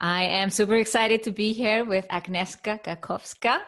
I am super excited to be here with Agnieszka Gaczkowska,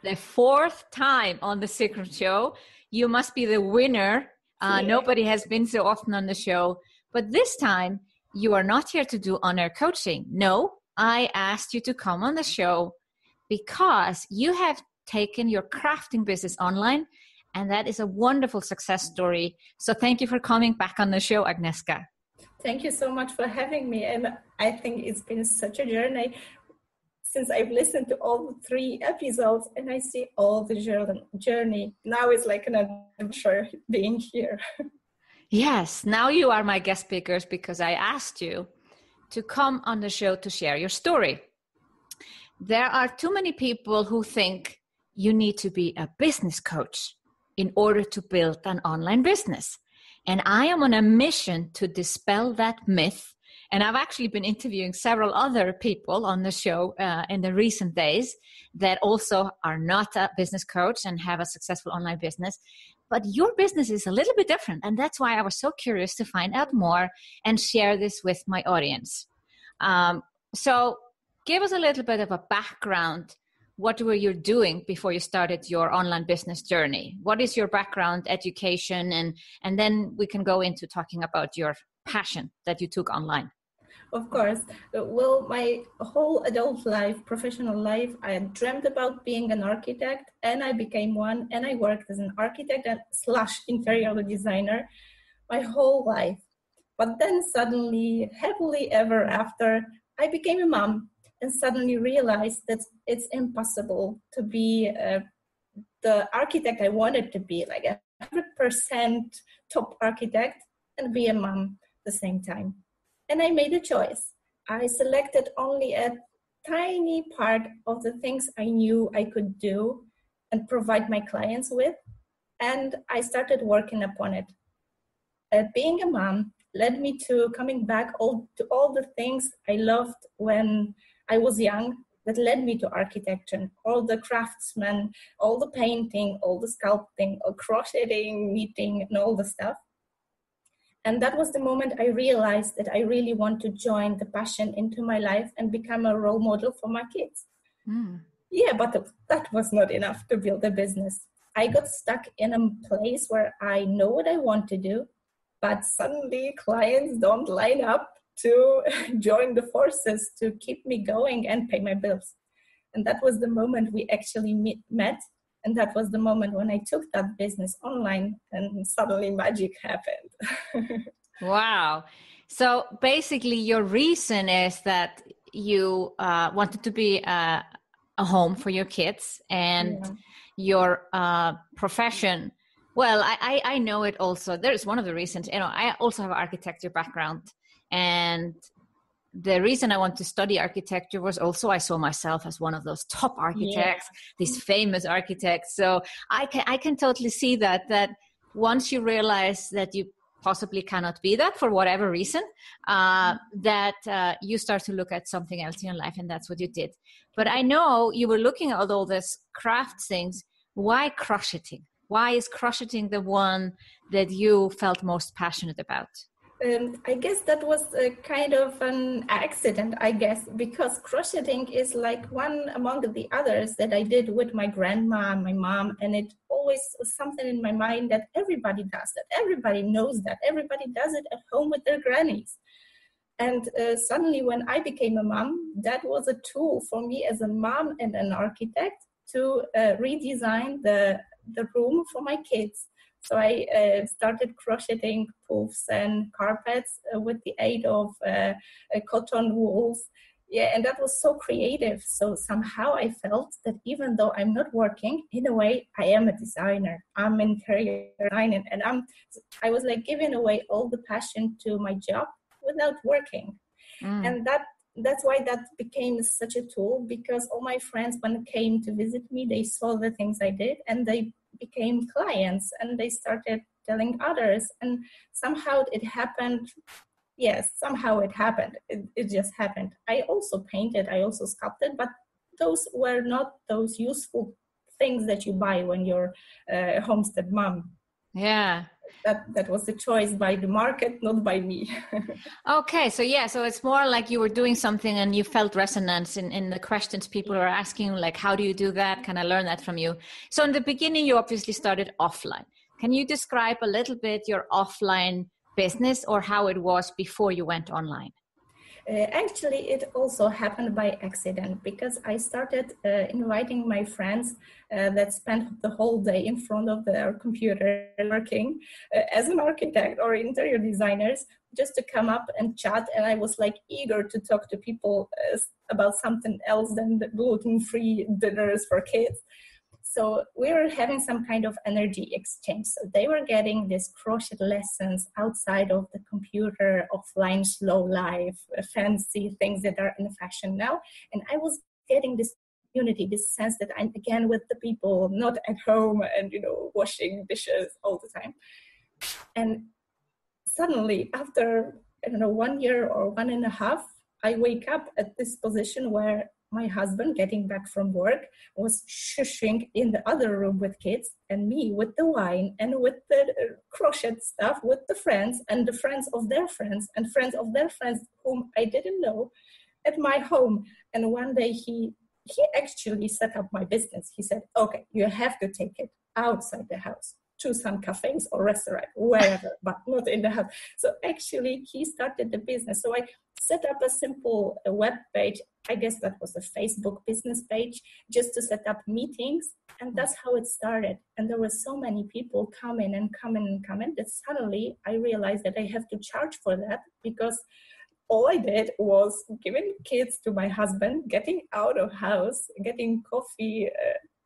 the fourth time on the Sigrun show. You must be the winner. Nobody has been so often on the show. But this time, you are not here to do on-air coaching. No, I asked you to come on the show because you have taken your crafting business online, and that is a wonderful success story. So thank you for coming back on the show, Agnieszka. Thank you so much for having me. And I think it's been such a journey since I've listened to all 3 episodes and I see all the journey. Now it's like an adventure being here. Yes, now you are my guest speakers because I asked you to come on the show to share your story. There are too many people who think you need to be a business coach in order to build an online business. And I am on a mission to dispel that myth. And I've actually been interviewing several other people on the show in the recent days that also are not a business coach and have a successful online business. But your business is a little bit different. And that's why I was so curious to find out more and share this with my audience. So give us a little bit of a background. What were you doing before you started your online business journey? What is your background, education, and then we can go into talking about your passion that you took online. Of course. Well, my whole adult life, professional life, I had dreamt about being an architect, and I became one, and I worked as an architect / interior designer my whole life. But then suddenly, happily ever after, I became a mom. And suddenly realized that it's impossible to be the architect I wanted to be, like 100% top architect, and be a mom at the same time. And I made a choice. I selected only a tiny part of the things I knew I could do and provide my clients with, and I started working upon it. Being a mom led me to coming back to all the things I loved when I was young, that led me to architecture, all the craftsmen, all the painting, all the sculpting, all crocheting, knitting, and all the stuff. And that was the moment I realized that I really want to join the passion into my life and become a role model for my kids. Yeah, but that was not enough to build a business. I got stuck in a place where I know what I want to do, but suddenly clients don't line up to join the forces to keep me going and pay my bills. And that was the moment we actually met. And that was the moment when I took that business online and suddenly magic happened. Wow. So basically your reason is that you wanted to be a home for your kids and your profession. Well, I know it also. There's one of the reasons, I also have an architecture background. And the reason I want to study architecture was also I saw myself as one of those top architects, these famous architects. So I can totally see that once you realize that you possibly cannot be that for whatever reason, that you start to look at something else in your life, and that's what you did. But I know you were looking at all this craft things. Why crocheting? Why is crocheting the one that you felt most passionate about? I guess that was a kind of an accident, because crocheting is like one among the others that I did with my grandma and my mom, and it always was something in my mind that everybody does that, everybody knows that, everybody does it at home with their grannies. And suddenly when I became a mom, that was a tool for me as a mom and an architect to redesign the room for my kids. So I started crocheting poofs and carpets with the aid of cotton wools. Yeah, and that was so creative. So somehow I felt that even though I'm not working, in a way, I am a designer. I'm interior designing, and I was like giving away all the passion to my job without working. And that's why that became such a tool, because all my friends, when they came to visit me, they saw the things I did and they became clients and they started telling others, and somehow it happened. Yes, somehow it happened. It just happened. I also painted, I also sculpted, but those were not those useful things that you buy when you're a homestead mom. Yeah. that was the choice by the market, not by me. Okay, so it's more like you were doing something and you felt resonance in the questions people were asking, like, how do you do that? Can I learn that from you? So in the beginning, you obviously started offline. Can you describe a little bit your offline business or how it was before you went online? Actually, it also happened by accident because I started inviting my friends that spent the whole day in front of their computer working as an architect or interior designers just to come up and chat. And I was like eager to talk to people about something else than the gluten-free dinners for kids. So we were having some kind of energy exchange. So they were getting these crochet lessons outside of the computer, offline, slow life, fancy things that are in fashion now. And I was getting this unity, this sense that I'm again with the people, not at home and, washing dishes all the time. And suddenly after, 1 year or 1.5, I wake up at this position where my husband, getting back from work, was shushing in the other room with kids, and me with the wine and with the crochet stuff with the friends and the friends of their friends and friends of their friends whom I didn't know at my home. And one day he actually set up my business. He said, okay, you have to take it outside the house to some cafes or restaurant, wherever, but not in the house. So actually he started the business. So I set up a simple web page. I guess that was a Facebook business page, just to set up meetings. And that's how it started. And there were so many people coming that suddenly I realized that I have to charge for that, because all I did was giving kids to my husband, getting out of house, getting coffee,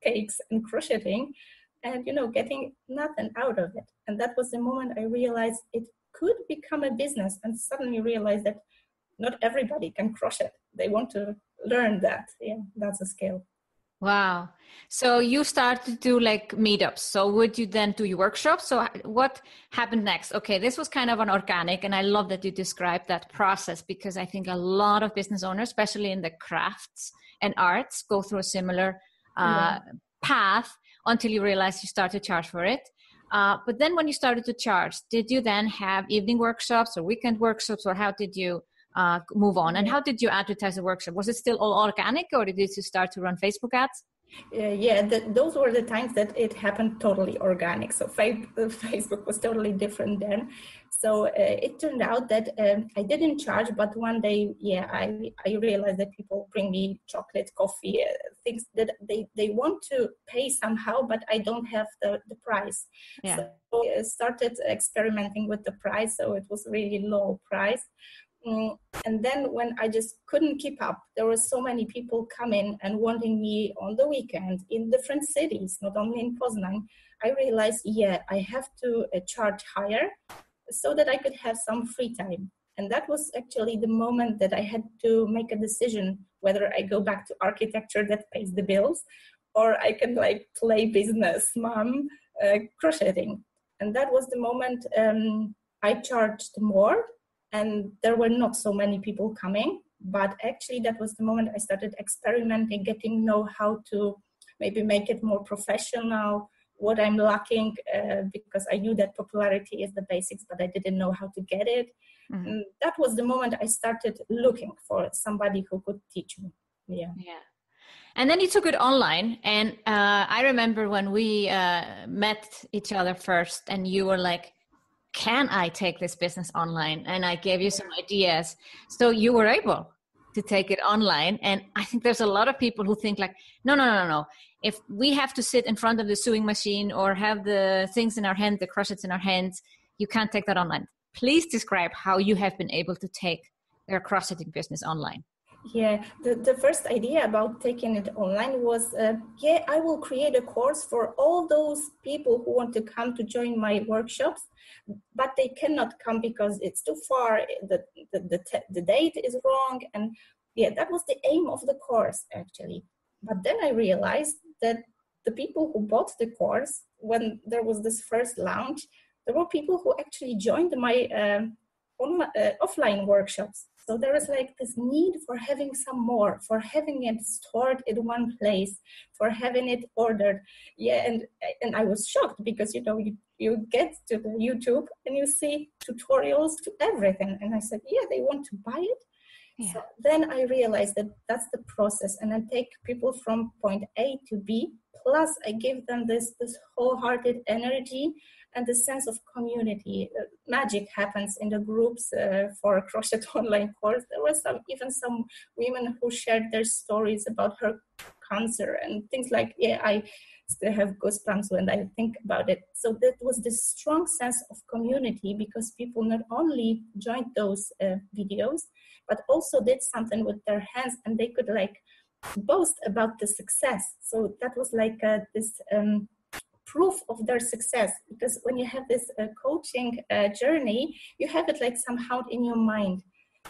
cakes and crocheting, and getting nothing out of it. And that was the moment I realized it could become a business, and suddenly realized that not everybody can crochet. They want to learn that. Yeah, that's a skill. Wow. So you started to do like meetups. So would you then do your workshops? So what happened next? Okay, this was kind of an organic, and I love that you described that process, because I think a lot of business owners, especially in the crafts and arts, go through a similar path until you realize you start to charge for it. But then when you started to charge, did you then have evening workshops or weekend workshops, or how did you move on? And how did you advertise the workshop? Was it still all organic, or did you start to run Facebook ads? Those were the times that it happened totally organic. So Facebook was totally different then. So it turned out that I didn't charge, but one day, I realized that people bring me chocolate, coffee, things that they want to pay somehow, but I don't have the price. Yeah. So I started experimenting with the price. So it was really low price. And then when I just couldn't keep up, there were so many people coming and wanting me on the weekend in different cities, not only in Poznan. I realized, I have to charge higher so that I could have some free time. And that was actually the moment that I had to make a decision whether I go back to architecture that pays the bills, or I can play business mom crocheting. And that was the moment I charged more. And there were not so many people coming, but actually that was the moment I started experimenting, getting know how to maybe make it more professional, what I'm lacking, because I knew that popularity is the basics, but I didn't know how to get it. Mm-hmm. And that was the moment I started looking for somebody who could teach me. Yeah. And then you took it online. And I remember when we met each other first, and you were like, can I take this business online? And I gave you some ideas. So you were able to take it online. And I think there's a lot of people who think like, no. If we have to sit in front of the sewing machine or have the things in our hand, the crochets in our hands, you can't take that online. Please describe how you have been able to take their crocheting business online. Yeah, the first idea about taking it online was, I will create a course for all those people who want to come to join my workshops, but they cannot come because it's too far, the date is wrong. And that was the aim of the course, actually. But then I realized that the people who bought the course, when there was this first launch, there were people who actually joined my offline workshops. So there was like this need for having some more, for having it stored in one place, for having it ordered. Yeah, and I was shocked because, you get to the YouTube and you see tutorials to everything. And I said, yeah, they want to buy it. Yeah. So then I realized that that's the process, and I take people from point A to B, plus I give them this wholehearted energy and the sense of community. Magic happens in the groups for a crochet online course. There were even some women who shared their stories about her cancer and things like, I still have goosebumps when I think about it. So that was this strong sense of community, because people not only joined those videos, but also did something with their hands, and they could like boast about the success. So that was like this proof of their success, because when you have this coaching journey, you have it like somehow in your mind.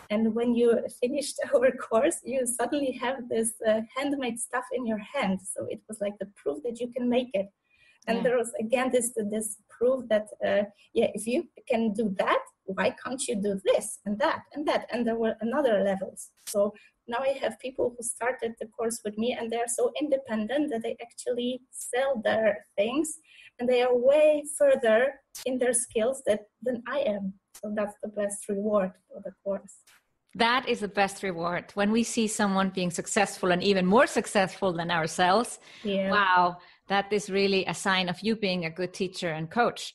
And when you finished our course, you suddenly have this handmade stuff in your hand. So it was like the proof that you can make it. And there was, again, this proof that, if you can do that, why can't you do this and that and that? And there were another levels. So now I have people who started the course with me, and they're so independent that they actually sell their things, and they are way further in their skills than I am. So that's the best reward for the course. That is the best reward. When we see someone being successful and even more successful than ourselves, wow, that is really a sign of you being a good teacher and coach.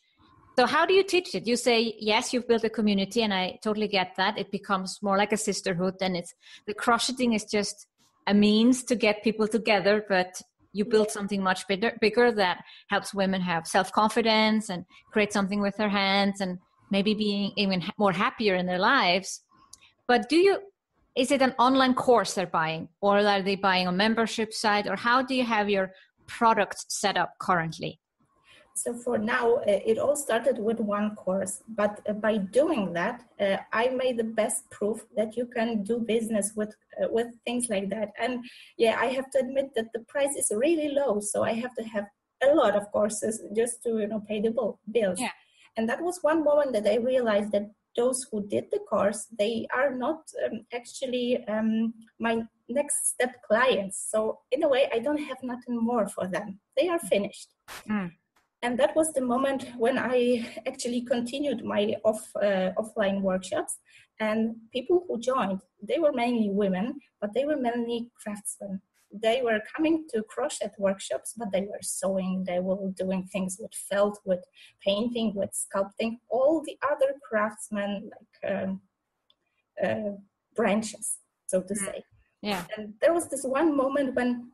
So how do you teach it? You say, yes, you've built a community, and I totally get that. It becomes more like a sisterhood, and the crocheting is just a means to get people together, but you build something much bigger that helps women have self-confidence and create something with their hands and maybe being even more happier in their lives. But is it an online course they're buying, or are they buying a membership site, or how do you have your products set up currently? So for now, it all started with one course, but by doing that, I made the best proof that you can do business with things like that. And I have to admit that the price is really low, so I have to have a lot of courses just to pay the bills. Yeah. And that was one moment that I realized that those who did the course, they are not actually my next step clients. So in a way, I don't have nothing more for them. They are finished. Mm. And that was the moment when I actually continued my offline workshops. And people who joined, they were mainly women, but they were mainly craftsmen. They were coming to crochet workshops, but they were sewing, they were doing things with felt, with painting, with sculpting, all the other craftsmen, like branches, so to say. Yeah. And there was this one moment when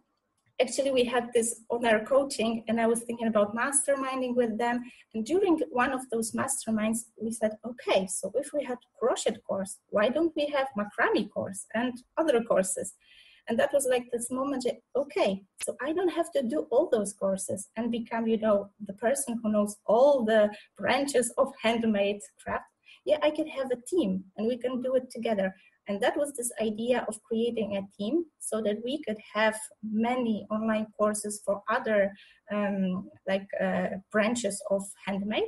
actually we had this on our coaching, and I was thinking about masterminding with them. And during one of those masterminds, we said, okay, so if we had crochet course, why don't we have macrame course and other courses? And that was like this moment, okay, so I don't have to do all those courses and become, the person who knows all the branches of handmade craft. Yeah, I can have a team and we can do it together. And that was this idea of creating a team so that we could have many online courses for other branches of handmade.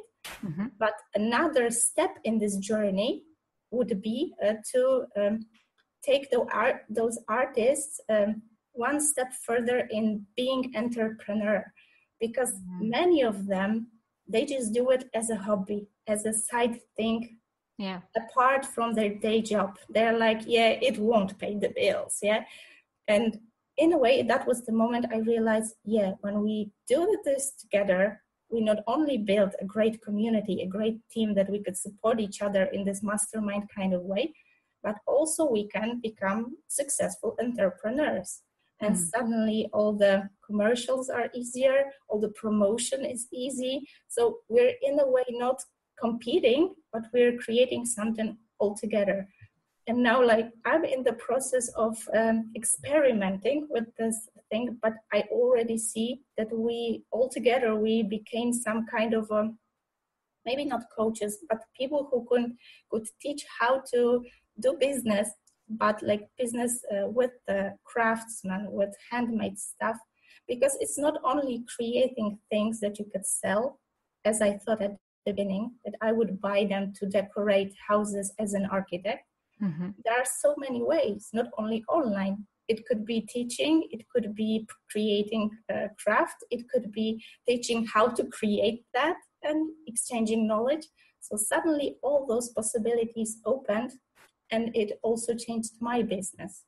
Mm-hmm. But another step in this journey would be to take those artists one step further in being entrepreneur, because many of them, they just do it as a hobby, as a side thing. Yeah. Apart from their day job, they're like, it won't pay the bills. Yeah. And in a way, that was the moment I realized, when we do this together, we not only build a great community, a great team that we could support each other in this mastermind kind of way, but also we can become successful entrepreneurs. And suddenly all the commercials are easier, all the promotion is easy. So we're in a way not competing, but we're creating something all together. And now, I'm in the process of experimenting with this thing, but I already see that we became some kind of maybe not coaches, but people who could teach how to do business, but business with the craftsmen, with handmade stuff, because it's not only creating things that you could sell, as I thought at the beginning, that I would buy them to decorate houses as an architect, There are so many ways, not only online. It could be teaching, it could be creating craft, it could be teaching how to create that and exchanging knowledge. So suddenly all those possibilities opened, and it also changed my business.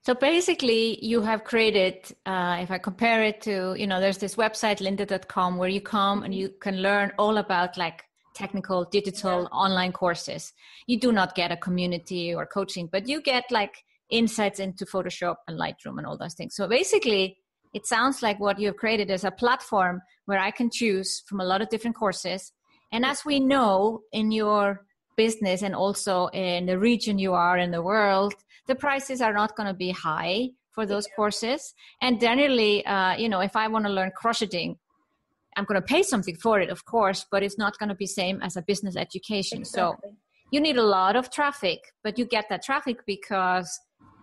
So basically you have created, if I compare it to, there's this website, lynda.com, where you come and you can learn all about like technical, digital, online courses. You do not get a community or coaching, but you get like insights into Photoshop and Lightroom and all those things. So basically it sounds like what you've created is a platform where I can choose from a lot of different courses. And as we know in your business and also in the region you are in the world, the prices are not going to be high for those courses. And generally, if I want to learn crocheting, I'm going to pay something for it, of course, but it's not going to be same as a business education. Exactly. So you need a lot of traffic, but you get that traffic because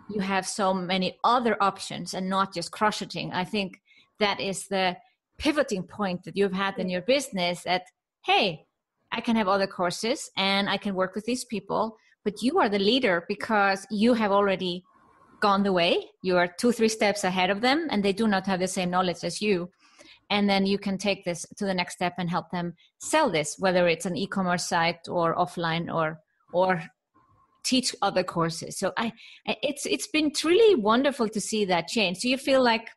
you have so many other options and not just crocheting. I think that is the pivoting point that you've had in your business, that, hey, I can have other courses and I can work with these people, but you are the leader because you have already gone the way. You are 2-3 steps ahead of them and they do not have the same knowledge as you. And then you can take this to the next step and help them sell this, whether it's an e-commerce site or offline or teach other courses. So it's been really wonderful to see that change. So you feel like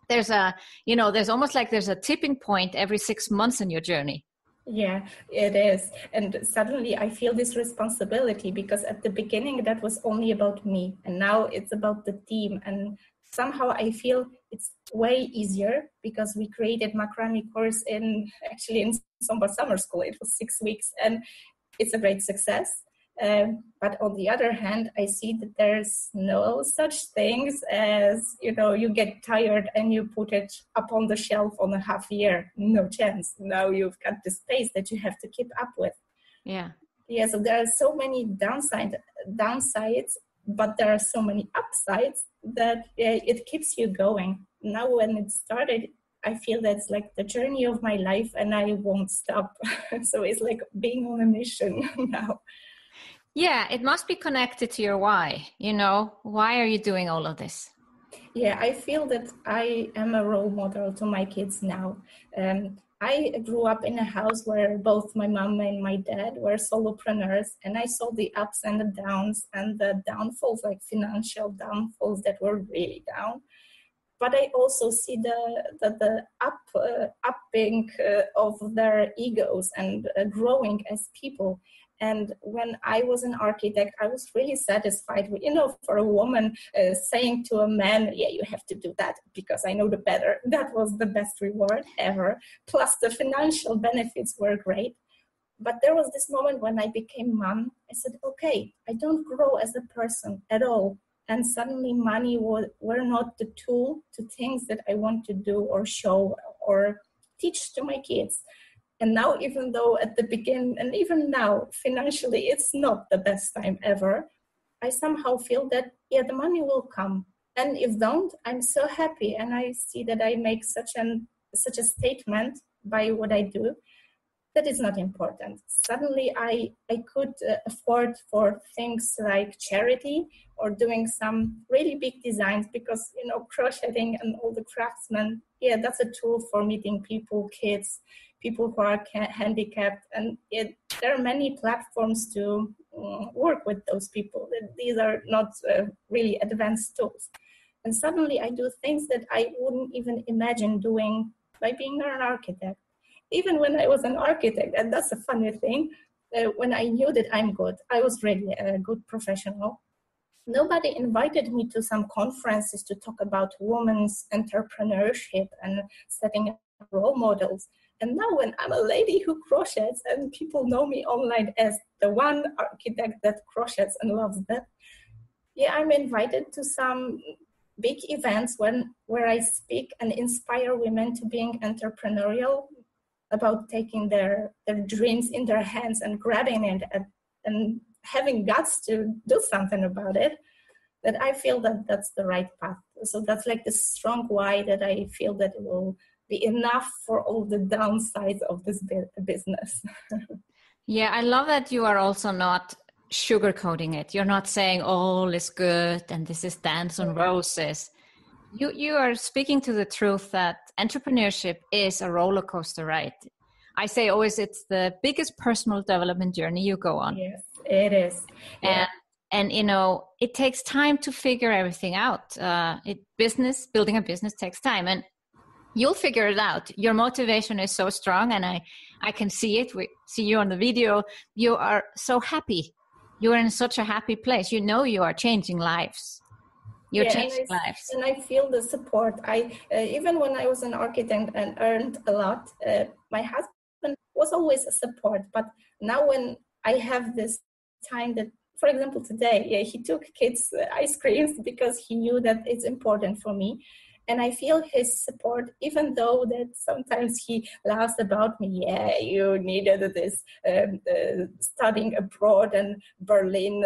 there's almost like there's a tipping point every 6 months in your journey. Yeah, it is. And suddenly I feel this responsibility, because at the beginning that was only about me, and now it's about the team. And somehow I feel it's way easier because we created macrame course in summer school. It was 6 weeks and it's a great success. But on the other hand, I see that there's no such things as, you get tired and you put it up on the shelf on a half year. No chance. Now you've got the space that you have to keep up with. Yeah. Yeah. So there are so many downsides, but there are so many upsides that it keeps you going. Now when it started, I feel that's like the journey of my life and I won't stop. So it's like being on a mission now. Yeah, it must be connected to your why. Why are you doing all of this? Yeah, I feel that I am a role model to my kids now. I grew up in a house where both my mom and my dad were solopreneurs, and I saw the ups and the downs and the downfalls, like financial downfalls that were really down. But I also see the upping of their egos and growing as people. And when I was an architect, I was really satisfied with, for a woman saying to a man, yeah, you have to do that because I know the better. That was the best reward ever. Plus the financial benefits were great. But there was this moment when I became mom. I said, okay, I don't grow as a person at all. And suddenly money were not the tool to things that I want to do or show or teach to my kids. And now, even though at the beginning, and even now, financially, it's not the best time ever, I somehow feel that, the money will come. And if don't, I'm so happy. And I see that I make such a statement by what I do, that is not important. Suddenly, I could afford for things like charity or doing some really big designs because, crocheting and all the craftsmen, that's a tool for meeting people, kids, people who are handicapped. And there are many platforms to work with those people. These are not really advanced tools. And suddenly I do things that I wouldn't even imagine doing by being an architect. Even when I was an architect, and that's a funny thing, when I knew that I'm good, I was really a good professional. Nobody invited me to some conferences to talk about women's entrepreneurship and setting up role models. And now when I'm a lady who crochets and people know me online as the one architect that crochets and loves that, I'm invited to some big events where I speak and inspire women to being entrepreneurial, about taking their dreams in their hands and grabbing it and having guts to do something about it, that I feel that that's the right path. So that's like the strong why that I feel that it will be enough for all the downsides of this business. Yeah, I love that you are also not sugarcoating it. You're not saying all is good and this is dance on roses. You are speaking to the truth that entrepreneurship is a roller coaster ride. I say always it's the biggest personal development journey you go on. Yes, it is. Yeah. And you know, it takes time to figure everything out. Building a business takes time, and you'll figure it out. Your motivation is so strong, and I can see it. We see you on the video. You are so happy. You're in such a happy place. You know you are changing lives. You're changing lives. And I feel the support. Even when I was an architect and earned a lot, my husband was always a support. But now when I have this time that, for example, today, he took kids ice creams because he knew that it's important for me. And I feel his support, even though that sometimes he laughs about me. Yeah, you needed this studying abroad and Berlin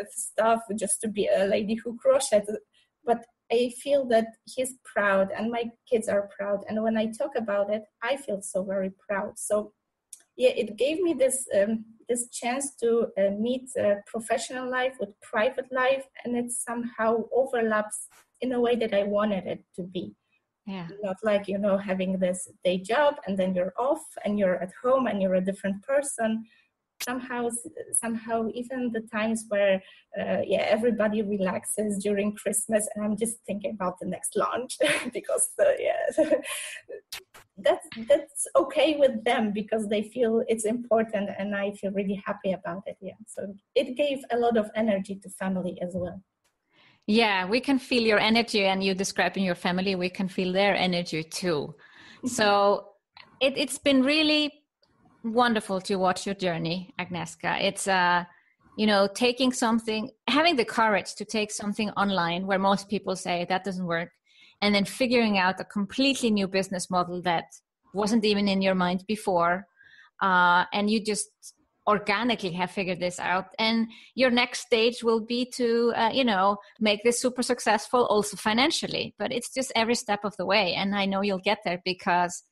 stuff just to be a lady who crocheted. But I feel that he's proud and my kids are proud. And when I talk about it, I feel so very proud. So yeah, it gave me this chance to meet professional life with private life, and it somehow overlaps in a way that I wanted it to be. Yeah. Not like, having this day job and then you're off and you're at home and you're a different person. Somehow even the times where everybody relaxes during Christmas and I'm just thinking about the next lunch because that's okay with them because they feel it's important and I feel really happy about it. Yeah, so it gave a lot of energy to family as well. Yeah, we can feel your energy, and you describing your family, we can feel their energy too. So it's been really wonderful to watch your journey, Agnieszka. It's having the courage to take something online where most people say that doesn't work, and then figuring out a completely new business model that wasn't even in your mind before, and you just organically have figured this out. And your next stage will be to make this super successful also financially, but it's just every step of the way, and I know you'll get there because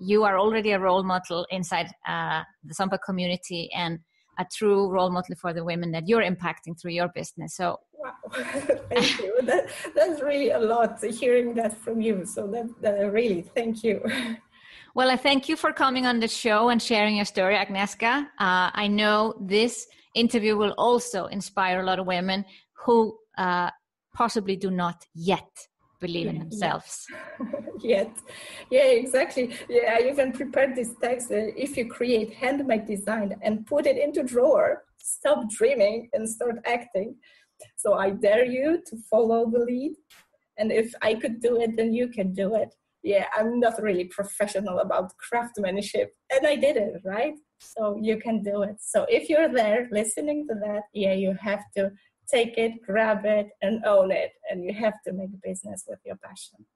you are already a role model inside the Sampa community and a true role model for the women that you're impacting through your business. So wow. Thank you. That's really a lot hearing that from you, so that really thank you. Well, I thank you for coming on the show and sharing your story, Agnieszka. I know this interview will also inspire a lot of women who possibly do not yet believe in themselves. Yet. Yeah, exactly. Yeah, I even prepared this text. If you create handmade design and put it into drawer, stop dreaming and start acting. So I dare you to follow the lead. And if I could do it, then you can do it. Yeah, I'm not really professional about craftsmanship, and I did it, right? So you can do it. So if you're there listening to that, you have to take it, grab it, and own it, and you have to make business with your passion.